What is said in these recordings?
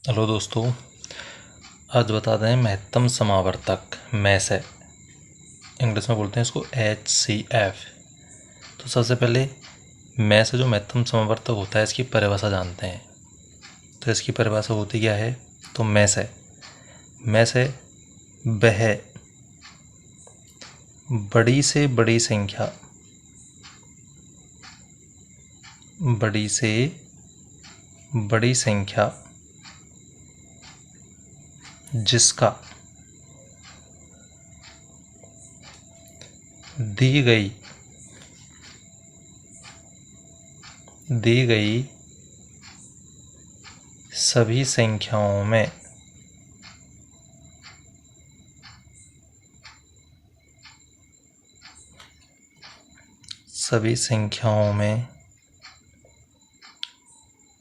Hello दोस्तों, आज बता दें महत्तम समावर्तक मैस है। इंग्लिश में बोलते हैं इसको HCF। तो सबसे पहले मैस जो महत्तम समावर्तक होता है इसकी परिभाषा जानते हैं। तो इसकी परिभाषा होती क्या है? तो मैस है वह बड़ी से बड़ी संख्या जिसका दी गई सभी संख्याओं में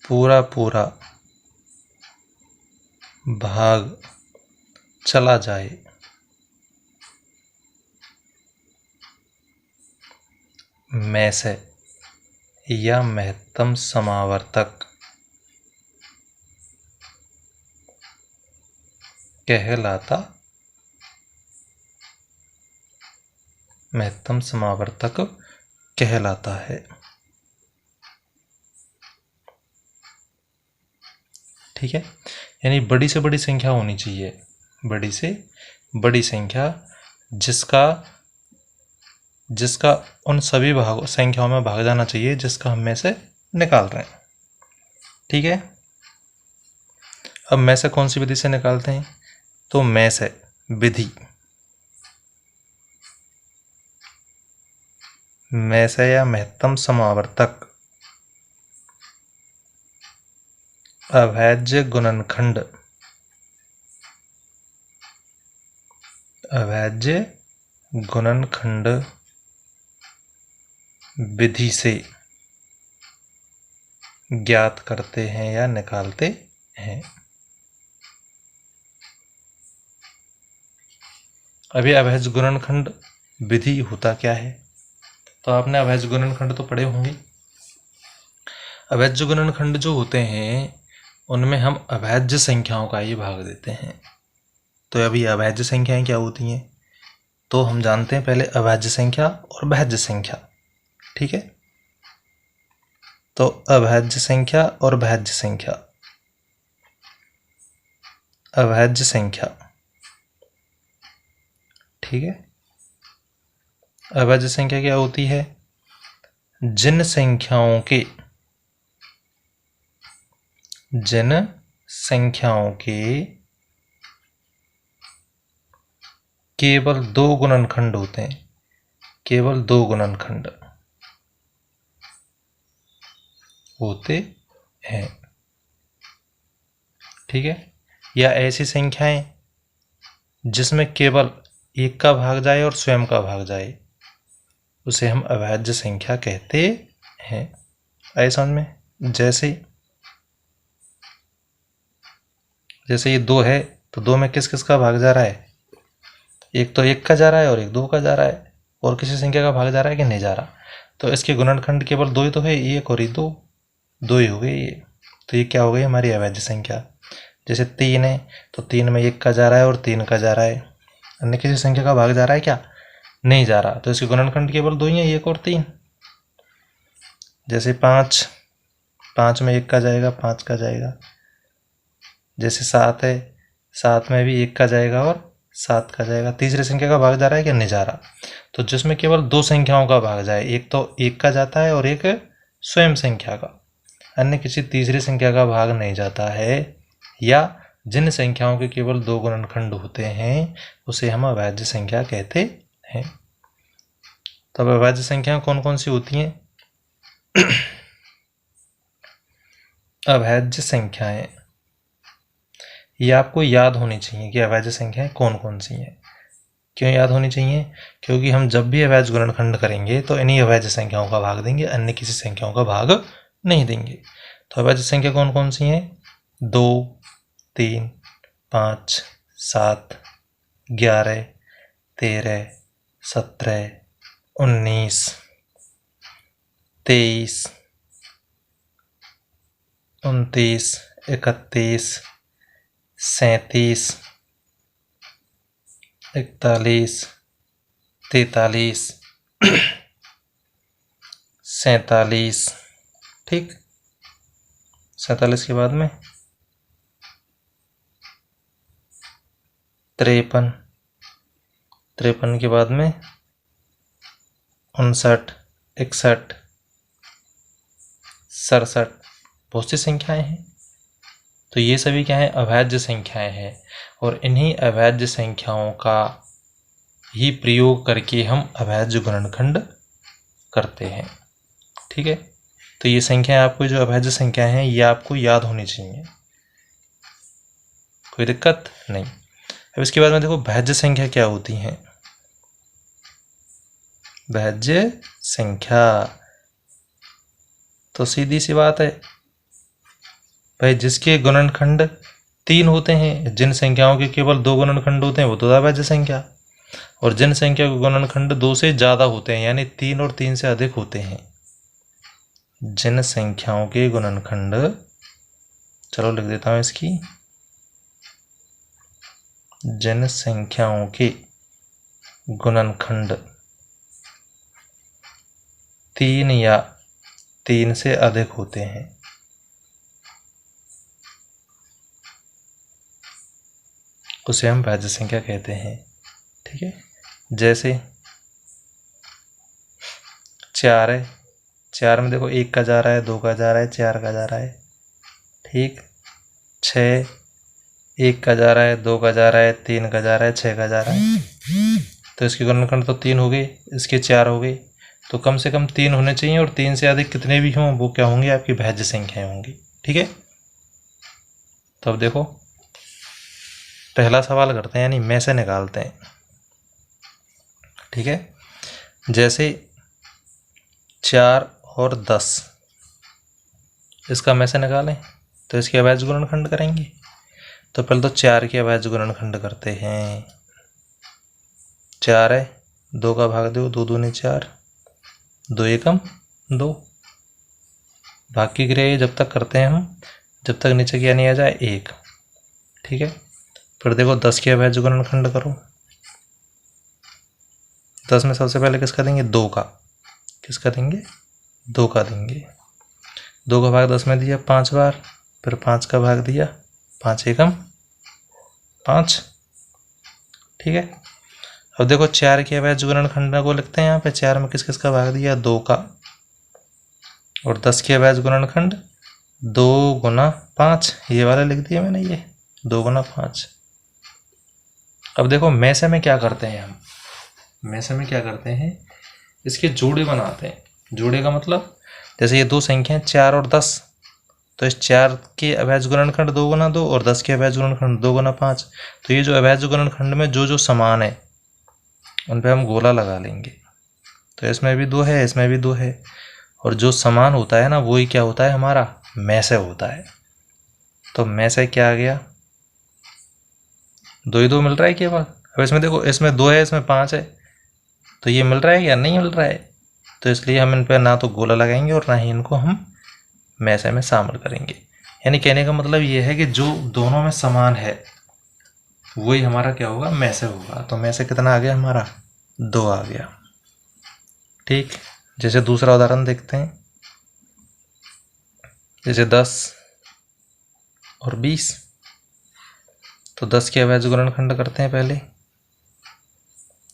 पूरा भाग चला जाए। मैस या महत्तम समावर्तक कहलाता है। ठीक है, यानी बड़ी से बड़ी संख्या होनी चाहिए, बड़ी से बड़ी संख्या जिसका उन सभी संख्याओं में भाग जाना चाहिए जिसका हम में से निकाल रहे हैं। ठीक है, अब में से कौन सी विधि से निकालते हैं? तो में से विधि में से या महत्तम समावर्तक अभाज्य गुणनखंड विधि से ज्ञात करते हैं या निकालते हैं। अभी अभाज्य गुणनखंड विधि होता क्या है? तो आपने अभाज्य गुणनखंड तो पढ़े होंगे। अभाज्य गुणनखंड जो होते हैं उनमें हम अभाज्य संख्याओं का ही भाग देते हैं। तो अभी अभाज्य संख्याएं क्या होती हैं? तो हम जानते हैं पहले अभाज्य संख्या और भाज्य संख्या। ठीक है, तो अभाज्य संख्या और भाज्य संख्या। अभाज्य संख्या, ठीक है, अभाज्य संख्या क्या होती है? जिन संख्याओं के केवल दो गुणनखंड होते हैं, केवल दो गुणनखंड होते हैं। ठीक है, या ऐसी संख्याएं जिसमें केवल एक का भाग जाए और स्वयं का भाग जाए, उसे हम अभाज्य संख्या कहते हैं। आए समझ में? जैसे ये दो है तो दो में किस किस का भाग जा रहा है? एक तो एक का जा रहा है और एक दो का जा रहा है, और किसी संख्या का भाग जा रहा है कि नहीं जा रहा? तो इसके गुणनखंड केवल दो ही तो है, एक और ये दो ही हो गए ये। तो ये क्या हो गई? हमारी अभाज्य संख्या। जैसे 3 है तो 3 में एक का जा रहा है और 3 का जा रहा है, अन्य किसी संख्या का भाग जा रहा है क्या? नहीं जा रहा। तो इसके गुणनखंड केवल दो ही है, 1 और 3। जैसे 5 में एक का जाएगा, 5 का जाएगा। जैसे 7 है, 7 में भी एक का जाएगा और 7 का जाएगा। तीसरी संख्या का भाग जा रहा है कि नहीं जा रहा? तो जिसमें केवल दो संख्याओं का भाग जाए, एक तो एक का जाता है और एक स्वयं संख्या का, अन्य किसी तीसरी संख्या का भाग नहीं जाता है, या जिन संख्याओं के केवल दो गुणनखंड होते हैं उसे हम अभाज्य संख्या कहते हैं। तो अब अभाज्य संख्या कौन कौन सी होती हैं? अभाज्य संख्याएं, ये आपको याद होनी चाहिए कि अभाज्य संख्याएं कौन कौन सी हैं। क्यों याद होनी चाहिए? क्योंकि हम जब भी अभाज्य गुणनखंड करेंगे तो इन्हीं अभाज्य संख्याओं का भाग देंगे, अन्य किसी संख्याओं का भाग नहीं देंगे। तो अभाज्य संख्या कौन कौन सी हैं? 2, 3, 5, 7, 11, 13, 17, 19, 23, 29, 31, 37, 41, 43, 47। ठीक, 47 के बाद में 53, 53 के बाद में 59, 61, 67। बहुत सी संख्याएं हैं। तो ये सभी क्या है? अभाज्य संख्याएं हैं। और इन्हीं अभाज्य संख्याओं का ही प्रयोग करके हम अभाज्य गुणनखंड करते हैं। ठीक है, तो ये संख्याएं आपको, जो अभाज्य संख्याएं हैं, ये आपको याद होनी चाहिए, कोई दिक्कत नहीं। अब इसके बाद में देखो भाज्य संख्या क्या होती हैं। भाज्य संख्या तो सीधी सी बात है भाई, जिसके गुणनखंड 3 होते हैं, जिन संख्याओं के केवल 2 गुणनखंड होते हैं वो तो अभाज्य संख्या, और जिन संख्या के गुणनखंड 2 से ज़्यादा होते हैं, यानी 3 और 3 से अधिक होते हैं, जिन संख्याओं के गुणनखंड, चलो लिख देता हूँ इसकी, जिन संख्याओं के गुणनखंड 3 या 3 से अधिक होते हैं, उसे हम भाज्य संख्या कहते हैं। ठीक है, जैसे 4 है, 4 में देखो 1 का जा रहा है, 2 का जा रहा है, 4 का जा रहा है। ठीक, 6, 1 का जा रहा है, 2 का जा रहा है, 3 का जा रहा है, 6 का जा रहा है। तो इसके गुणनखंड तो 3 हो गए, इसके 4 हो गए, तो कम से कम 3 होने चाहिए, और 3 से अधिक कितने भी हों वो क्या होंगे? आपकी भाज्य संख्याएं होंगी। ठीक है, तो अब देखो पहला सवाल करते हैं, यानी में से निकालते हैं। ठीक है, जैसे 4 और 10, इसका में से निकालें तो इसके अभाज्य गुणनखंड करेंगे। तो पहले तो 4 के अभाज्य गुणनखंड करते हैं। 4 है, 2 का भाग दो, 2 दूनी 4, 2 एकम 2। भाग की क्रिया जब तक करते हैं हम, जब तक नीचे क्या नहीं आ जाए 1। ठीक है, फिर देखो 10 के अभाज्य गुणनखंड करो। 10 में सबसे पहले किसका देंगे? 2 का। किसका देंगे? 2 का देंगे। 2 का भाग 10 में दिया 5 बार, फिर 5 का भाग दिया, 5 एकम 5। ठीक है, अब देखो 4 के अभाज्य गुणनखंड को लिखते हैं यहाँ पे। 4 में किस किस का भाग दिया? 2 का। और 10 के अभाज्य गुणनखंड 2 गुना 5, ये वाला लिख दिया मैंने, ये 2 गुना 5। अब देखो में से में क्या करते हैं हम? में से में क्या करते हैं? इसके जोड़े बनाते हैं। जोड़े का मतलब, जैसे ये 2 संख्याएं 4 और 10, तो इस 4 के अभाज्य गुणनखंड 2 गुना 2 और 10 के अभाज्य गुणनखंड 2 गुना 5। तो ये जो अभाज्य गुणनखंड में जो जो समान है उन पे हम गोला लगा लेंगे। तो इसमें भी 2 है, इसमें भी 2 है, और जो समान होता है ना वही क्या होता है? हमारा में से होता है। तो में से क्या आ गया? 2 ही 2 मिल रहा है केवल। अब इसमें देखो, इसमें 2 है, इसमें 5 है, तो ये मिल रहा है या नहीं मिल रहा है? तो इसलिए हम इन पर ना तो गोला लगाएंगे और ना ही इनको हम में से में शामिल करेंगे। यानी कहने का मतलब ये है कि जो दोनों में समान है वही हमारा क्या होगा? में से होगा। तो में से कितना आ गया हमारा? 2 आ गया। ठीक, जैसे दूसरा उदाहरण देखते हैं। जैसे 10 और 20, तो 10 के अभाज्य गुणनखंड करते हैं पहले।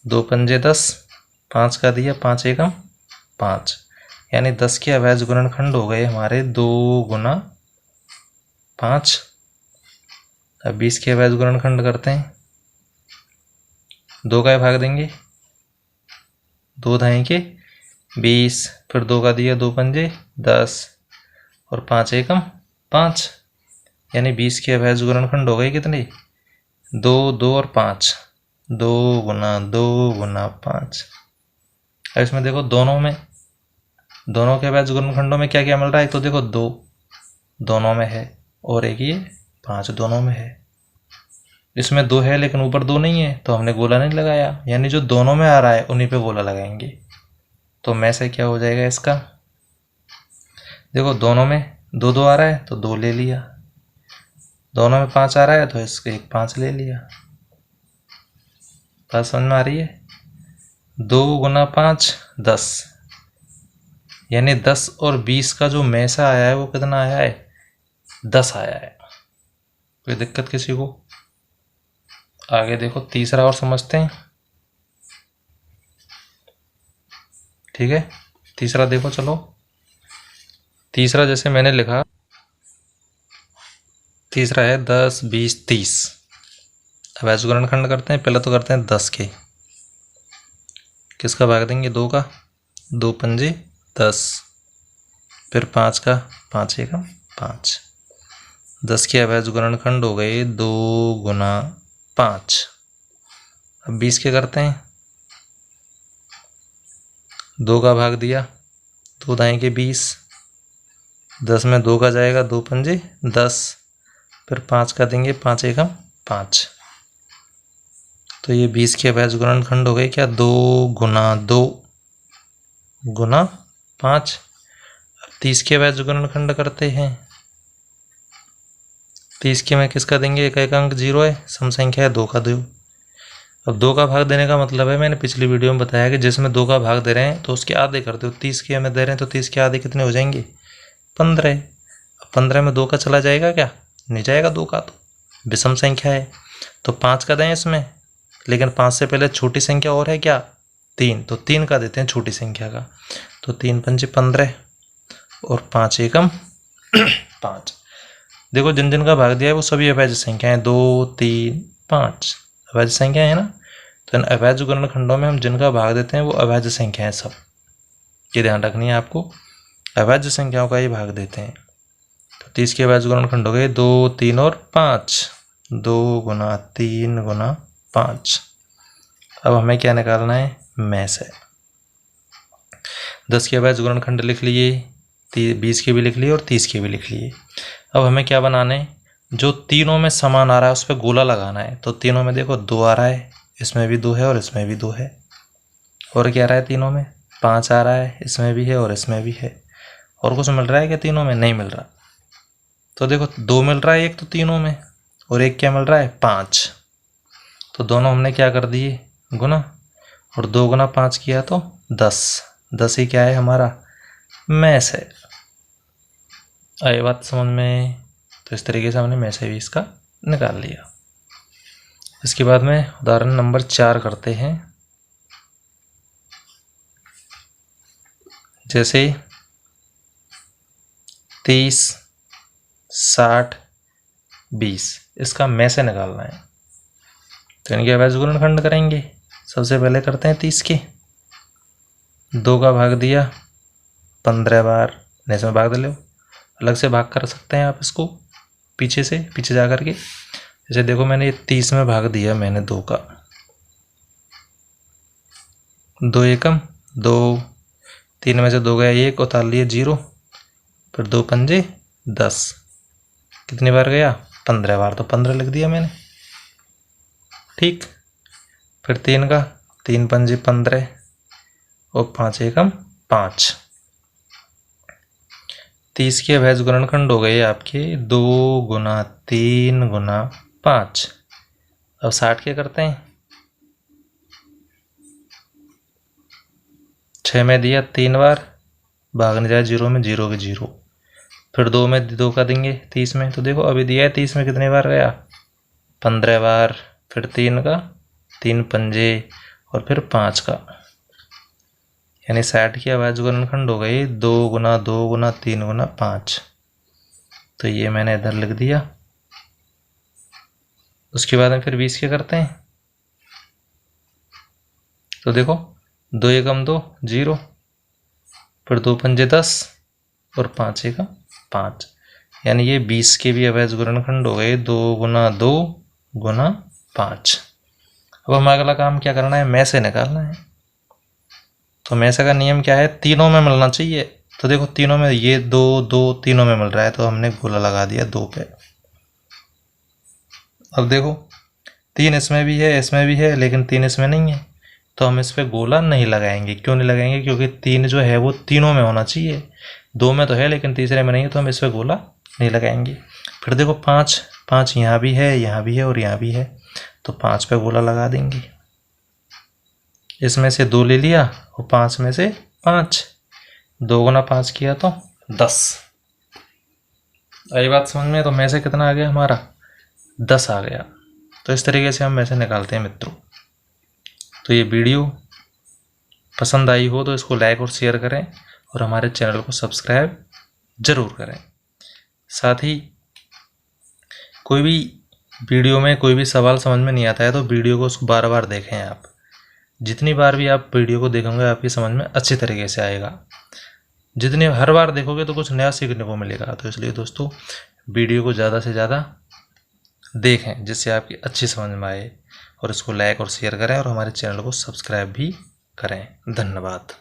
2 पंजे 10, 5 का दिया, 5 एकम 5, यानी 10 के अभाज्य गुणनखंड हो गए हमारे 2 गुना 5। अब 20 के अभाज्य गुणनखंड करते हैं। 2 का भाग देंगे, 2 धाई के 20, फिर 2 का दिया, 2 पंजे 10 और 5 एकम 5, यानी 20 के अभाज्य गुणनखंड हो गए कितने? 2, 2 और 5, 2 गुना 5। अब इसमें देखो दोनों के अभाज्य गुणनखंडों में क्या क्या मिल रहा है? एक तो देखो 2 दोनों में है, और एक ये 5 दोनों में है। इसमें 2 है लेकिन ऊपर 2 नहीं है, तो हमने गोला नहीं लगाया, यानी जो दोनों में आ रहा है उन्हीं पे गोला लगाएंगे। तो में से क्या हो जाएगा इसका? देखो दोनों में 2 2 आ रहा है तो 2 ले लिया, दोनों में 5 आ रहा है तो इसके एक 5 ले लिया। बात समझ में आ रही है? 2 गुना 5 10, यानी 10 और 20 का जो मैसा आया है वो कितना आया है? 10 आया है। कोई दिक्कत किसी को? आगे देखो तीसरा और समझते हैं। ठीक है, तीसरा देखो। चलो तीसरा जैसे मैंने लिखा, तीसरा है 10 20 30। अब ऐसे गुणनखंड करते हैं। पहले तो करते हैं 10 के, किसका भाग देंगे? 2 का। 2 पंजे 10, फिर 5 का, 5 एकम 5। 10 के अवैध गुणनखंड हो गए 2 गुना 5। अब 20 के करते हैं। 2 का भाग दिया, 2 दाएं के 20, 10 में 2 का जाएगा, 2 पंजे 10, फिर 5 का देंगे, 5 एकम 5। तो ये 20 के अवैध गुणनखंड हो गए क्या? 2 गुना 2 गुना 5। अब 30 के अवैध गुणनखंड करते हैं। 30 के में किसका देंगे? एक अंक 0 है, सम संख्या है 2 का 2। अब 2 का भाग देने का मतलब है, मैंने पिछली वीडियो में बताया कि जिसमें 2 का भाग दे रहे हैं तो उसके आधे कर दो। 30 के हमें दे रहे हैं तो 30 के आधे कितने हो जाएंगे? 15। अब 15 में 2 का चला जाएगा क्या? नहीं जाएगा 2 का, तो विषम संख्या है तो 5 का दें इसमें। लेकिन 5 से पहले छोटी संख्या और है क्या? 3, तो 3 का देते हैं छोटी संख्या का। तो 3 पंजे 15 और 5 एकम 5। देखो जिन जिन का भाग दिया है वो सभी अवैध संख्याएं, 2 3 5 अवैध संख्या है ना। तो इन अवैध गुणनखंडों में हम जिनका भाग देते हैं वो अवैध संख्याएं सब, ये ध्यान रखनी है आपको। अवैध संख्याओं का ही भाग देते हैं। तो 30 के अवैध गुणनखंड हो गए 2 3 और 5। 2 गुना 3 गुना 5। अब हमें क्या निकालना है? मैस है। 10 के अवैध गुणनखंड लिख लिए, 20 के भी लिख लिए और 30 के भी लिख लिए। अब हमें क्या बनाना है? जो तीनों में समान आ रहा है उस पर गोला लगाना है। तो तीनों में देखो 2 आ रहा है, इसमें भी 2 है और इसमें भी 2 है। और क्या आ रहा है? तीनों में 5 आ रहा है, इसमें भी है और इसमें भी है। और कुछ मिल रहा है क्या? तीनों में नहीं मिल रहा। तो देखो 2 मिल रहा है एक तो तीनों में, और एक क्या मिल रहा है? 5। तो दोनों हमने क्या कर दिए? गुना। और 2 गुना 5 किया तो 10। 10 ही क्या है हमारा? मैस है। आई बात समझ में? तो इस तरीके से हमने मैस भी इसका निकाल लिया। इसके बाद में उदाहरण नंबर 4 करते हैं। जैसे 30 60 20, इसका मैसे निकालना है। तो इनके अवैध गुणनखंड करेंगे। सबसे पहले करते हैं 30 के। 2 का भाग दिया 15 बार, इसमें भाग दे लो, अलग से भाग कर सकते हैं आप इसको पीछे से, पीछे जा कर के। जैसे देखो मैंने ये 30 में भाग दिया मैंने 2 का, 2 एकम 2, 3 में से 2 गया 1, उतार लिए 0, फिर 2 पंजे 10, कितनी बार गया? 15 बार, तो 15 लिख दिया मैंने। ठीक, फिर 3 का, 3 पंजे 15 और 5 एकम 5। 30 के अवैध गुणनखंड हो गए आपके 2 गुना 3 गुना 5। अब 60 के करते हैं। 6 में दिया 3 बार, भाग नहीं जाए 0 में, 0 के 0। फिर 2 में 2 का देंगे 30 में। तो देखो अभी दिया है 30 में कितने बार गया? 15 बार। फिर 3 का, 3 पंजे और फिर 5 का, यानी 60 की अवैध गुणनखंड हो गई 2 गुना 2 गुना 3 गुना 5। तो ये मैंने इधर लिख दिया। उसके बाद में फिर 20 के करते हैं। तो देखो 2 एकम 2 0, फिर 2 पंजे 10 और 5 एकम 5, यानी ये 20 के भी अवैध गुणनखंड हो गए 2 गुना 2 गुना 5। अब हमें अगला काम क्या करना है? मैसे निकालना है। तो मैसे का नियम क्या है? तीनों में मिलना चाहिए। तो देखो तीनों में ये 2 2 तीनों में मिल रहा है, तो हमने गोला लगा दिया 2 पे। अब देखो 3 इसमें भी है, इसमें भी है, लेकिन 3 इसमें नहीं है, तो हम इस पे गोला नहीं लगाएंगे। क्यों नहीं लगाएंगे? क्योंकि 3 जो है वो तीनों में होना चाहिए। 2 में तो है लेकिन तीसरे में नहीं है, तो हम इस पे गोला नहीं लगाएंगे। फिर देखो 5 5 यहाँ भी है, यहाँ भी है और यहाँ भी है, तो 5 पे गोला लगा देंगे। इसमें से 2 ले लिया और 5 में से 5, 2 गुना 5 किया तो 10। आई बात समझ में? तो में से कितना आ गया हमारा? 10 आ गया। तो इस तरीके से हम में से निकालते हैं मित्रों। तो ये वीडियो पसंद आई हो तो इसको लाइक और शेयर करें और हमारे चैनल को सब्सक्राइब ज़रूर करें। साथ ही कोई भी वीडियो में कोई भी सवाल समझ में नहीं आता है तो वीडियो को उसको बार बार देखें आप। जितनी बार भी आप वीडियो को देखेंगे आपकी समझ में अच्छी तरीके से आएगा। जितने हर बार देखोगे तो कुछ नया सीखने को मिलेगा। तो इसलिए दोस्तों वीडियो को ज़्यादा से ज़्यादा देखें जिससे आपकी अच्छी समझ में आए, और इसको लाइक और शेयर करें और हमारे चैनल को सब्सक्राइब भी करें। धन्यवाद।